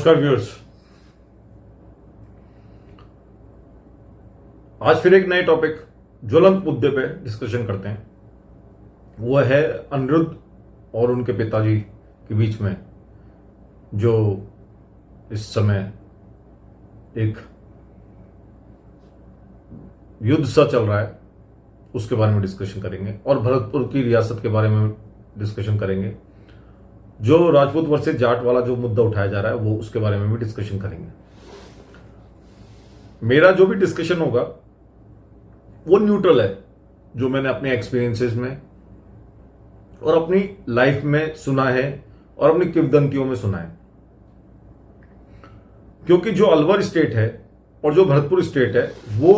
नमस्कार व्यूअर्स। आज फिर एक नए टॉपिक ज्वलंत मुद्दे पे डिस्कशन करते हैं। वो है अनिरुद्ध और उनके पिताजी के बीच में जो इस समय एक युद्ध सा चल रहा है, उसके बारे में डिस्कशन करेंगे और भरतपुर की रियासत के बारे में डिस्कशन करेंगे। जो राजपूत वर्सेस जाट वाला जो मुद्दा उठाया जा रहा है वो उसके बारे में भी डिस्कशन करेंगे। मेरा जो भी डिस्कशन होगा वो न्यूट्रल है, जो मैंने अपने एक्सपीरियंसेस में और अपनी लाइफ में सुना है और अपनी किंवदंतियों में सुना है। क्योंकि जो अलवर स्टेट है और जो भरतपुर स्टेट है वो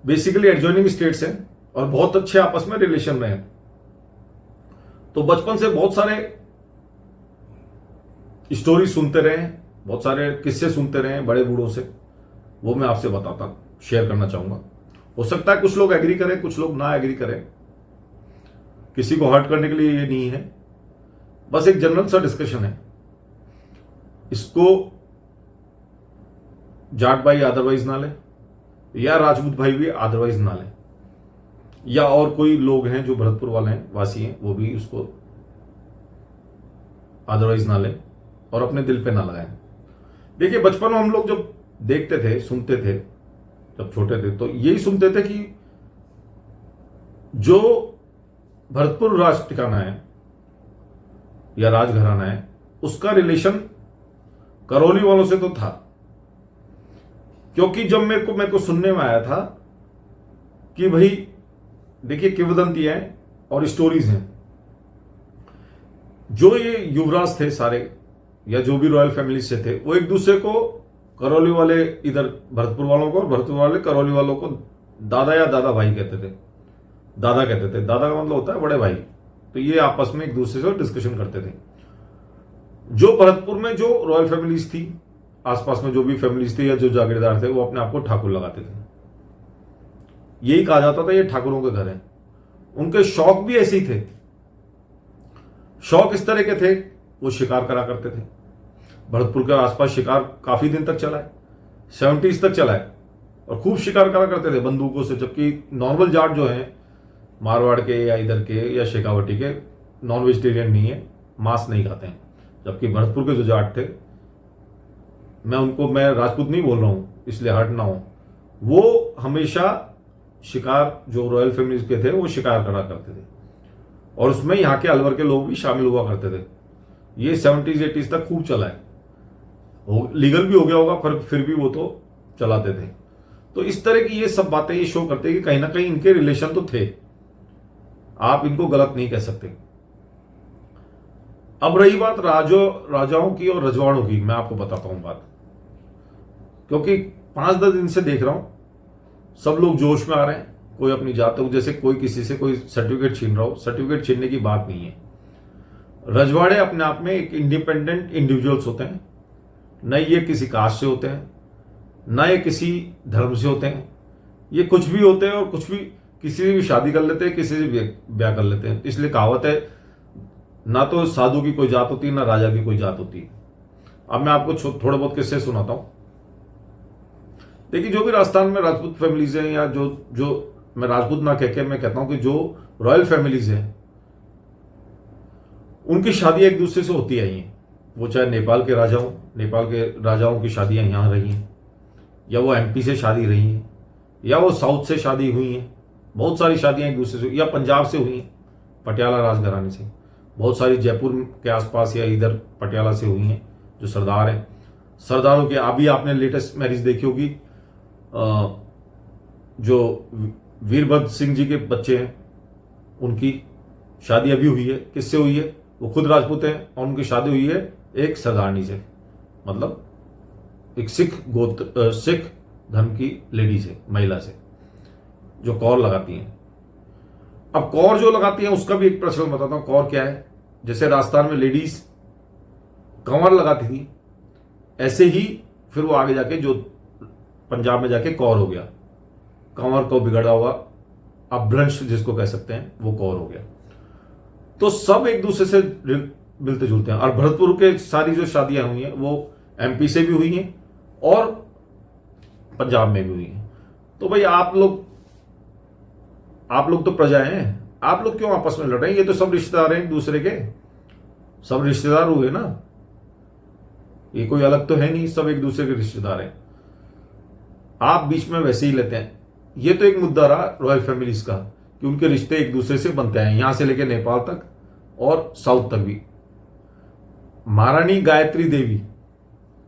बेसिकली एडजॉइनिंग स्टेट्स हैं और बहुत अच्छे आपस में रिलेशन में हैं। तो बचपन से बहुत सारे स्टोरी सुनते रहे हैं, बहुत सारे किस्से सुनते रहे हैं बड़े बूढ़ों से, वो मैं आपसे बताता शेयर करना चाहूंगा। हो सकता है कुछ लोग एग्री करें, कुछ लोग ना एग्री करें, किसी को हर्ट करने के लिए ये नहीं है, बस एक जनरल सा डिस्कशन है। इसको जाट भाई अदरवाइज ना ले या राजपूत भाई भी अदरवाइज ना ले, या और कोई लोग हैं जो भरतपुर वाले हैं, वासी हैं, वो भी उसको अदरवाइज ना ले और अपने दिल पे ना लगाएं। देखिए, बचपन में हम लोग जब देखते थे, सुनते थे, जब छोटे थे तो यही सुनते थे कि जो भरतपुर राज ठिकाना है या राजघराना है उसका रिलेशन करौली वालों से तो था। क्योंकि जब मेरे को सुनने में आया था कि भाई देखिए, किंवदंतियां हैं और स्टोरीज हैं, जो ये युवराज थे सारे या जो भी रॉयल फैमिली से थे वो एक दूसरे को, करौली वाले इधर भरतपुर वालों को और भरतपुर वाले करौली वालों को दादा या दादा भाई कहते थे, दादा कहते थे। दादा का मतलब होता है बड़े भाई। तो ये आपस में एक दूसरे से डिस्कशन करते थे। जो भरतपुर में जो रॉयल फैमिलीज थी, आसपास में जो भी फैमिलीज थी या जो जागीरदार थे, वो अपने आप को ठाकुर लगाते थे। यही कहा जाता था ये ठाकुरों के घर है। उनके शौक भी ऐसे ही थे। शौक इस तरह के थे, वो शिकार करा करते थे। भरतपुर के आसपास शिकार काफी दिन तक चला है, 70s तक चला है, और खूब शिकार करा करते थे बंदूकों से। जबकि नॉर्मल जाट जो हैं मारवाड़ के या इधर के या शेखावटी के, नॉन वेजिटेरियन नहीं है, मांस नहीं खाते हैं। जबकि भरतपुर के जो जाट थे, मैं राजपूत नहीं बोल रहा हूं इसलिए हर्ट ना हो, वो हमेशा शिकार, जो रॉयल फैमिली के थे वो शिकार करा करते थे और उसमें यहाँ के अलवर के लोग भी शामिल हुआ करते थे। ये 70s 80s तक खूब चला है, लीगल भी हो गया होगा, फिर भी वो तो चलाते थे। तो इस तरह की ये सब बातें ये शो करते हैं कि कहीं ना कहीं इनके रिलेशन तो थे, आप इनको गलत नहीं कह सकते। अब रही बात राजाओं की और रजवाड़ों की, मैं आपको बताता हूं बात। क्योंकि 5-10 दिन से देख रहा हूं सब लोग जोश में आ रहे हैं, कोई अपनी जात, जैसे कोई किसी से कोई सर्टिफिकेट छीन रहा हो। सर्टिफिकेट छीनने की बात नहीं है। रजवाड़े अपने आप में एक इंडिपेंडेंट इंडिविजुअल्स होते हैं, न ये किसी कास्ट से होते हैं, न ये किसी धर्म से होते हैं। ये कुछ भी होते हैं और कुछ भी, किसी से भी शादी कर लेते हैं, किसी से भी ब्याह कर लेते हैं। इसलिए कहावत है, ना तो साधु की कोई जात होती है, ना राजा की कोई जात होती है। अब मैं आपको थोड़े बहुत किस्से सुनाता हूं। देखिए, जो भी राजस्थान में राजपूत फैमिलीज हैं, या जो मैं राजपूत ना कह के मैं कहता हूं कि जो रॉयल फैमिलीज हैं, उनकी शादियां एक दूसरे से होती आई हैं। वो चाहे नेपाल के राजाओं की शादियां यहां रही हैं, या वो एमपी से शादी रही हैं, या वो साउथ से शादी हुई हैं। बहुत सारी शादियां एक दूसरे से, या पंजाब से हुई हैं, पटियाला राजघराने से। बहुत सारी जयपुर के आसपास या इधर पटियाला से हुई हैं, जो सरदार हैं। सरदारों के अभी आपने लेटेस्ट मैरिज देखी होगी, जो वीरभद्र सिंह जी के बच्चे हैं, उनकी शादी अभी हुई है। किससे हुई है? वो खुद राजपूत हैं और उनकी शादी हुई है एक सरदारनी से, मतलब एक सिख धर्म की लेडी से, महिला से, जो कौर लगाती हैं। अब कौर जो लगाती हैं उसका भी एक प्रचलन बताता हूं। कौर क्या है? जैसे राजस्थान में लेडीज कंवर लगाती थी, ऐसे ही फिर वो आगे जाके जो पंजाब में जाके कौर हो गया। कंवर को बिगड़ा हुआ अपभ्रंश जिसको कह सकते हैं, वो कौर हो गया। तो सब एक दूसरे से मिलते जुलते हैं। और भरतपुर के सारी जो शादियां हुई हैं वो एमपी से भी हुई हैं और पंजाब में भी हुई हैं। तो भाई आप लोग तो प्रजा हैं, आप लोग क्यों आपस में लड़ रहे हैं? ये तो सब रिश्तेदार हैं एक दूसरे के, सब रिश्तेदार हुए ना, ये कोई अलग तो है नहीं, सब एक दूसरे के रिश्तेदार हैं। आप बीच में वैसे ही लेते हैं। ये तो एक मुद्दा रहा रॉयल फैमिलीज का कि उनके रिश्ते एक दूसरे से बनते हैं, यहां से लेके नेपाल तक और साउथ तक भी। महारानी गायत्री देवी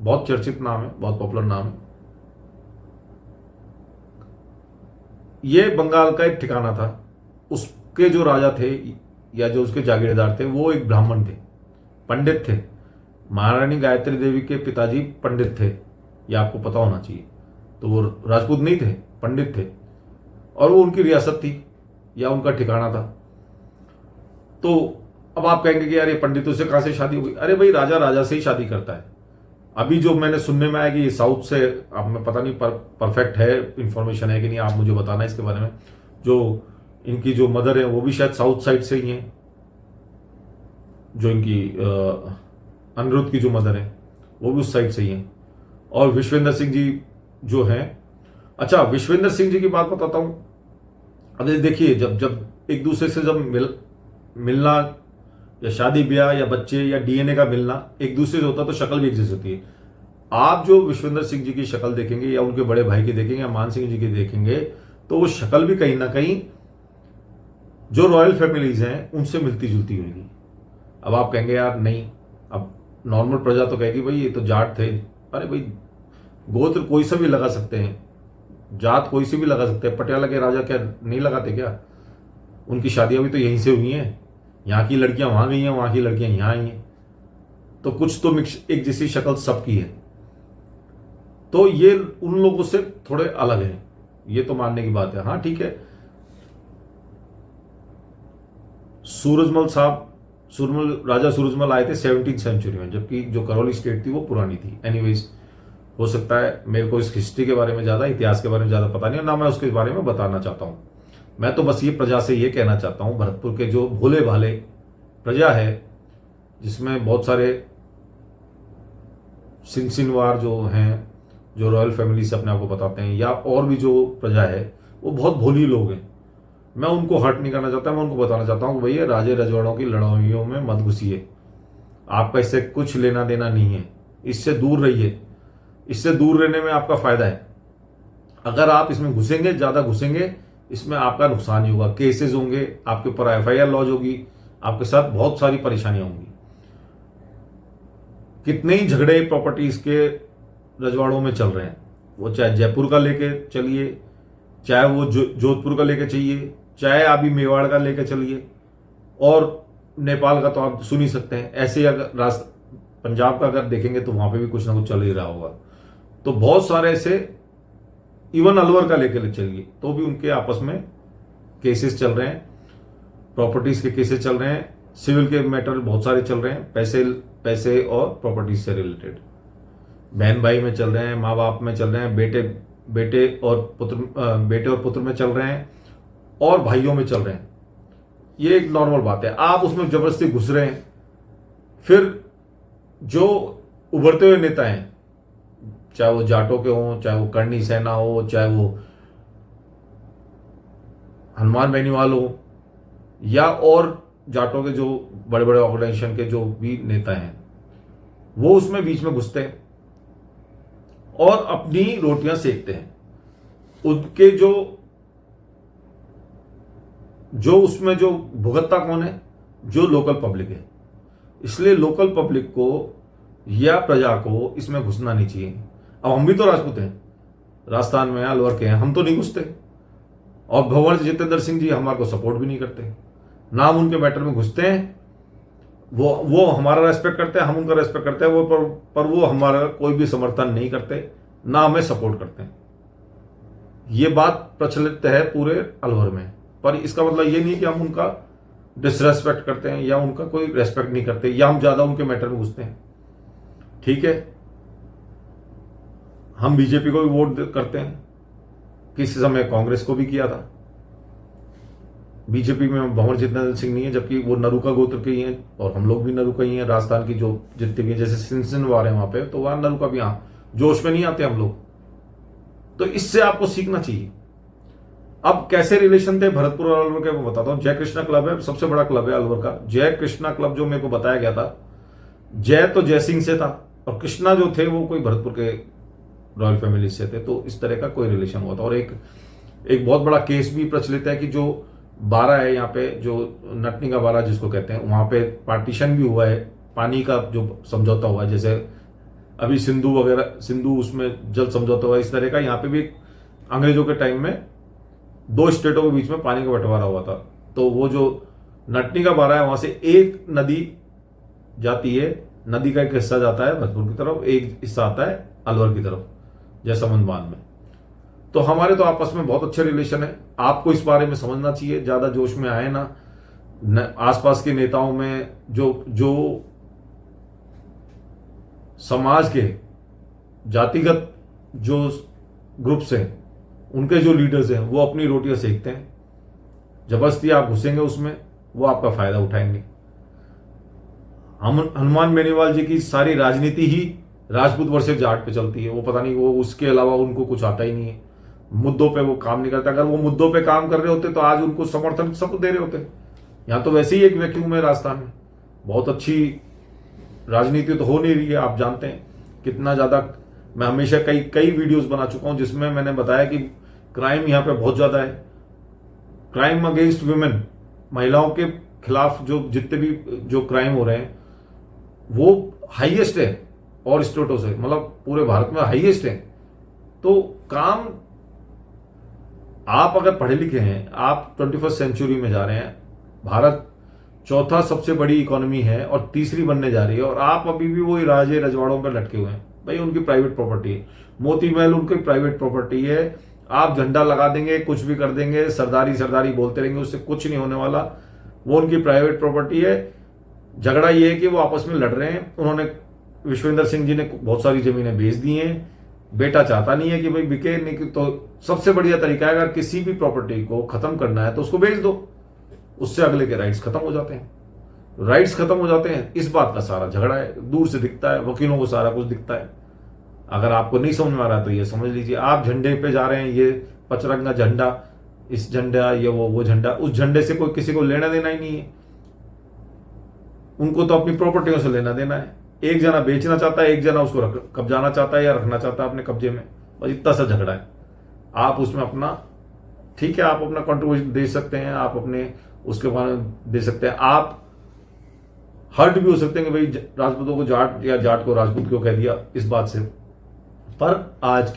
बहुत चर्चित नाम है, बहुत पॉपुलर नाम है। ये बंगाल का एक ठिकाना था, उसके जो राजा थे या जो उसके जागीरदार थे वो एक ब्राह्मण थे, पंडित थे। महारानी गायत्री देवी के पिताजी पंडित थे, ये आपको पता होना चाहिए। तो वो राजपूत नहीं थे, पंडित थे, और वो उनकी रियासत थी या उनका ठिकाना था। तो अब आप कहेंगे कि यार ये पंडितों से कहां से शादी होगी? अरे भाई, राजा राजा से ही शादी करता है। अभी जो मैंने सुनने में आया कि ये साउथ से, अब मैं पता नहीं परफेक्ट है इंफॉर्मेशन है कि नहीं, आप मुझे बताना इसके बारे में। जो इनकी जो मदर है वो भी शायद साउथ साइड से ही है, जो इनकी अनिरुद्ध की जो मदर है वो भी उस साइड से ही है। और विश्वेंद्र सिंह जी जो हैं, अच्छा विश्वेंद्र सिंह जी की बात बताता हूं। अब देखिए, जब एक दूसरे से जब मिलना या शादी ब्याह या बच्चे या डीएनए का मिलना एक दूसरे से होता है तो शक्ल भी एक जैसी होती है। आप जो विश्वेंद्र सिंह जी की शक्ल देखेंगे या उनके बड़े भाई की देखेंगे या मान सिंह जी की देखेंगे तो वो शक्ल भी कहीं ना कहीं जो रॉयल फैमिलीज हैं उनसे मिलती जुलती होगी। अब आप कहेंगे यार नहीं, अब नॉर्मल प्रजा तो कहेगी भाई ये तो जाट थे। अरे भाई, गोत्र कोई सा भी लगा सकते हैं, जात कोई सी भी लगा सकते हैं। पटियाला के राजा क्या नहीं लगाते क्या? उनकी शादियां भी तो यहीं से हुई हैं, यहाँ की लड़कियां वहां गई हैं, वहां की लड़कियां यहाँ आई हैं। तो कुछ तो मिक्स एक जैसी शक्ल सबकी है। तो ये उन लोगों से थोड़े अलग हैं, ये तो मानने की बात है। हाँ ठीक है, राजा सूरजमल आए थे 17वीं सेंचुरी में, जबकि जो करौली स्टेट थी वो पुरानी थी। एनीवेज, हो सकता है, मेरे को इस हिस्ट्री के बारे में ज्यादा, इतिहास के बारे में ज्यादा पता नहीं, और ना मैं उसके बारे में बताना चाहता हूं। मैं तो बस ये प्रजा से ये कहना चाहता हूं, भरतपुर के जो भोले भाले प्रजा है, जिसमें बहुत सारे सिनसिनवार जो हैं, जो रॉयल फैमिली से अपने आप को बताते हैं, या और भी जो प्रजा है वो बहुत भोली लोग हैं। मैं उनको हर्ट नहीं करना चाहता, मैं उनको बताना चाहता हूं कि भैया राजे रजवाड़ों की लड़ाइयों में मत घुसिए, आपका इससे कुछ लेना देना नहीं है, इससे दूर रहिए। इससे दूर रहने में आपका फायदा है। अगर आप इसमें घुसेंगे, ज्यादा घुसेंगे, इसमें आपका नुकसान ही होगा। केसेस होंगे, आपके ऊपर एफआईआर लॉन्च होगी, आपके साथ बहुत सारी परेशानियां होंगी। कितने ही झगड़े प्रॉपर्टीज के रजवाड़ों में चल रहे हैं, वो चाहे जयपुर का लेके चलिए, चाहे वो जोधपुर का लेके चाहिए, चाहे अभी मेवाड़ का लेके चलिए, और नेपाल का तो आप सुन ही सकते हैं। ऐसे ही अगर पंजाब का अगर देखेंगे तो वहां पे भी कुछ ना कुछ चल ही रहा होगा। तो बहुत सारे ऐसे, इवन अलवर का लेकर चलिए तो भी उनके आपस में केसेस चल रहे हैं, प्रॉपर्टीज के केसेस चल रहे हैं, सिविल के मैटर बहुत सारे चल रहे हैं, पैसे और प्रॉपर्टीज से रिलेटेड, बहन भाई में चल रहे हैं, माँ बाप में चल रहे हैं, बेटे और पुत्र में चल रहे हैं, और भाइयों में चल रहे हैं। ये एक नॉर्मल बात है। आप उसमें जबरदस्ती घुस रहे हैं। फिर जो उभरते हुए नेता हैं, चाहे वो जाटों के हों, चाहे वो करनी सेना हो, चाहे वो हनुमान बेनीवाल हो, या और जाटों के जो बड़े बड़े ऑर्गेनाइजेशन के जो भी नेता हैं, वो उसमें बीच में घुसते हैं और अपनी रोटियां सेकते हैं। उनके जो उसमें जो भुगतता कौन है? जो लोकल पब्लिक है। इसलिए लोकल पब्लिक को या प्रजा को इसमें घुसना नहीं चाहिए। अब हम भी तो राजपूत हैं, राजस्थान में अलवर के हैं, हम तो नहीं घुसते। और भगवान जितेंद्र सिंह जी हमारे को सपोर्ट भी नहीं करते, ना हम उनके मैटर में घुसते हैं। वो हमारा रेस्पेक्ट करते हैं, हम उनका रेस्पेक्ट करते हैं, वो पर वो हमारा कोई भी समर्थन नहीं करते, ना हमें सपोर्ट करते हैं। ये बात प्रचलित है पूरे अलवर में। पर इसका मतलब ये नहीं है कि हम उनका डिसरेस्पेक्ट करते हैं या उनका कोई रेस्पेक्ट नहीं करते या हम ज्यादा उनके मैटर में घुसते हैं। ठीक है, हम बीजेपी को भी वोट करते हैं, किसी समय कांग्रेस को भी किया था। बीजेपी में भंवर जितेंद्र सिंह नहीं है, जबकि वो नरूका गोत्र के ही हैं और हम लोग भी नरूका ही हैं। राजस्थान की जो जितने भी हैं, जैसे सिंसनवार है वहां पे, तो वहां नरूका भी, यहाँ जोश में नहीं आते हम लोग। तो इससे आपको सीखना चाहिए। अब कैसे रिलेशन थे भरतपुर और अलवर के, मैं बताता हूँ। जय कृष्णा क्लब है, सबसे बड़ा क्लब है अलवर का। जय कृष्णा क्लब जो मेरे को बताया गया था, जय तो जय सिंह से था और कृष्णा जो थे वो कोई भरतपुर के रॉयल फैमिली से थे। तो इस तरह का कोई रिलेशन हुआ था। और एक बहुत बड़ा केस भी प्रचलित है कि जो बारा है यहाँ पे, जो नटनी का बारा जिसको कहते हैं, वहां पे पार्टीशन भी हुआ है, पानी का जो समझौता हुआ है। जैसे अभी सिंधु वगैरह, सिंधु उसमें जल समझौता हुआ, इस तरह का यहाँ पे भी अंग्रेजों के टाइम में 2 स्टेटों के बीच में पानी का बंटवारा हुआ था। तो वो जो नटनी का बारा है, वहां से एक नदी जाती है, नदी का एक हिस्सा जाता है भरतपुर की तरफ, एक हिस्सा आता है अलवर की तरफ, जैसमंद बांध में। तो हमारे तो आपस में बहुत अच्छे रिलेशन है। आपको इस बारे में समझना चाहिए, ज्यादा जोश में आए ना। आसपास के नेताओं में जो समाज के जातिगत जो ग्रुप्स हैं, उनके जो लीडर्स हैं, वो अपनी रोटियां सेकते हैं। जबरदस्ती आप घुसेंगे उसमें, वो आपका फायदा उठाएंगे। हनुमान बेनीवाल जी की सारी राजनीति ही राजपूत वर्सेस जाट पे चलती है। वो पता नहीं, वो उसके अलावा उनको कुछ आता ही नहीं है। मुद्दों पे वो काम नहीं करता। अगर वो मुद्दों पे काम कर रहे होते तो आज उनको समर्थन सब दे रहे होते। यहां तो वैसे ही एक वैक्यूम है राजस्थान में। बहुत अच्छी राजनीति तो हो नहीं रही है। आप जानते हैं कितना ज्यादा, मैं हमेशा कई वीडियोस बना चुका हूं जिसमें मैंने बताया कि क्राइम यहां पे बहुत ज्यादा है। क्राइम अगेंस्ट वुमेन, महिलाओं के खिलाफ जो जितने भी जो क्राइम हो रहे हैं वो हाईएस्ट है और स्टेटों से, मतलब पूरे भारत में हाईएस्ट है। तो काम, आप अगर पढ़े लिखे हैं, आप 21st सेंचुरी में जा रहे हैं, भारत चौथा सबसे बड़ी इकोनॉमी है और तीसरी बनने जा रही है, और आप अभी भी वही राजे रजवाड़ों पर लटके हुए हैं। भाई उनकी प्राइवेट प्रॉपर्टी है, मोती महल उनकी प्राइवेट प्रॉपर्टी है। आप झंडा लगा देंगे, कुछ भी कर देंगे, सरदारी सरदारी बोलते रहेंगे, उससे कुछ नहीं होने वाला। वो उनकी प्राइवेट प्रॉपर्टी है। झगड़ा ये है कि वो आपस में लड़ रहे हैं। उन्होंने, विश्वेंद्र सिंह जी ने बहुत सारी जमीनें बेच दी हैं। बेटा चाहता नहीं है कि भाई बिके नहीं। तो सबसे बढ़िया तरीका है, अगर किसी भी प्रॉपर्टी को खत्म करना है तो उसको बेच दो, उससे अगले के राइट्स खत्म हो जाते हैं। राइट्स खत्म हो जाते हैं, इस बात का सारा झगड़ा है। दूर से दिखता है, वकीलों को सारा कुछ दिखता है। अगर आपको नहीं समझ में आ रहा है तो ये समझ लीजिए, आप झंडे पे जा रहे हैं, ये पचरंगा झंडा, इस झंडा, ये वो झंडा, उस झंडे से कोई किसी को लेना देना ही नहीं है। उनको तो अपनी प्रॉपर्टियों से लेना देना है। एक जना बेचना चाहता है, एक जना उसको कब्जाना चाहता है या रखना चाहता है अपने कब्जे में। बस इतना सा झगड़ा है। आप उसमें अपना, ठीक है, आप अपना कंट्रीब्यूशन दे सकते हैं, आप अपने उसके बारे में दे सकते हैं। आप हर्ट भी हो सकते हैं कि भाई राजपूतों को जाट या जाट को राजपूत क्यों कह दिया, इस बात से। पर आज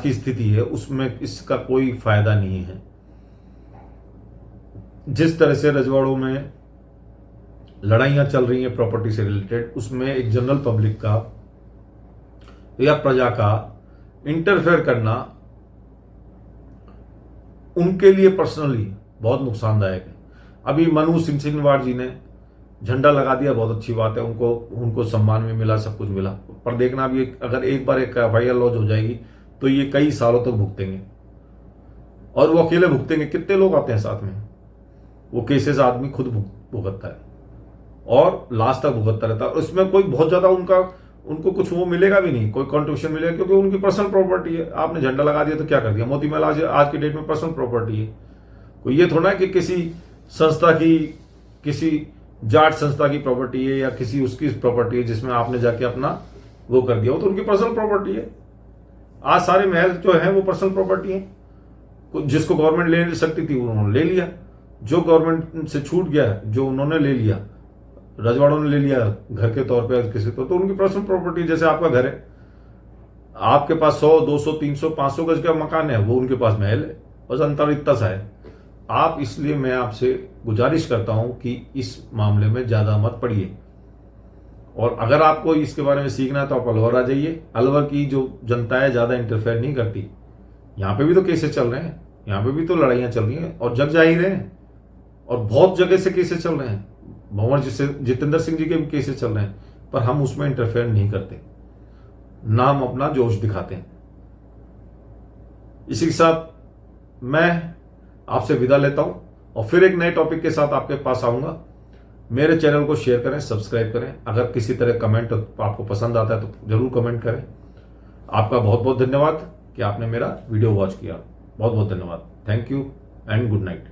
की स्थिति है उसमें इसका कोई फायदा नहीं है। जिस तरह से रजवाड़ों में लड़ाइयां चल रही हैं प्रॉपर्टी से रिलेटेड, उसमें एक जनरल पब्लिक का या प्रजा का इंटरफेयर करना उनके लिए पर्सनली बहुत नुकसानदायक है। अभी मनु सिंहवार जी ने झंडा लगा दिया, बहुत अच्छी बात है, उनको सम्मान भी मिला, सब कुछ मिला। पर देखना भी, अगर एक बार एक FIR लॉन्च हो जाएगी तो ये कई सालों तक भुगतेंगे। और वो अकेले भुगतेंगे, कितने लोग आते हैं साथ में। वो केसेस आदमी खुद भुगतता है और लास्ट तक भुगतता रहता है। उसमें कोई बहुत ज्यादा उनको कुछ वो मिलेगा भी नहीं, कोई कंट्रीब्यूशन मिलेगा, क्योंकि उनकी पर्सनल प्रॉपर्टी है। आपने झंडा लगा दिया तो क्या कर दिया। मोती महल आज की डेट में पर्सनल प्रॉपर्टी है। कोई ये थोड़ा है कि किसी संस्था की, किसी जाट संस्था की प्रॉपर्टी है या किसी उसकी प्रॉपर्टी है जिसमें आपने जाके अपना वो कर दिया हो, तो उनकी पर्सनल प्रॉपर्टी है। आज सारे महल जो है वो पर्सनल प्रॉपर्टी है। जिसको गवर्नमेंट ले सकती थी उन्होंने ले लिया, जो गवर्नमेंट से छूट गया, जो उन्होंने ले लिया, रजवाड़ों ने ले लिया घर के तौर पे किसी तो उनकी पर्सनल प्रॉपर्टी। जैसे आपका घर है, आपके पास 100, 200, 300, 500 गज का मकान है, वो उनके पास महल है। बस अंतर इतना सा है। आप, इसलिए मैं आपसे गुजारिश करता हूं कि इस मामले में ज्यादा मत पड़िए। और अगर आपको इसके बारे में सीखना है तो आप अलवर आ जाइए। अलवर की जो जनता है ज्यादा इंटरफेयर नहीं करती। यहां पे भी तो केसेस चल रहे हैं, यहां पे भी तो लड़ाइयां चल रही हैं और जग जाहिर हैं, और बहुत जगह से केसेस चल रहे हैं। भंवर जितेंद्र सिंह जी के भी केसेस चल रहे हैं, पर हम उसमें इंटरफेयर नहीं करते, ना हम अपना जोश दिखाते हैं। इसी के साथ मैं आपसे विदा लेता हूं और फिर एक नए टॉपिक के साथ आपके पास आऊंगा। मेरे चैनल को शेयर करें, सब्सक्राइब करें। अगर किसी तरह कमेंट आपको पसंद आता है तो जरूर कमेंट करें। आपका बहुत बहुत धन्यवाद कि आपने मेरा वीडियो वॉच किया। बहुत बहुत धन्यवाद। Thank you and good night.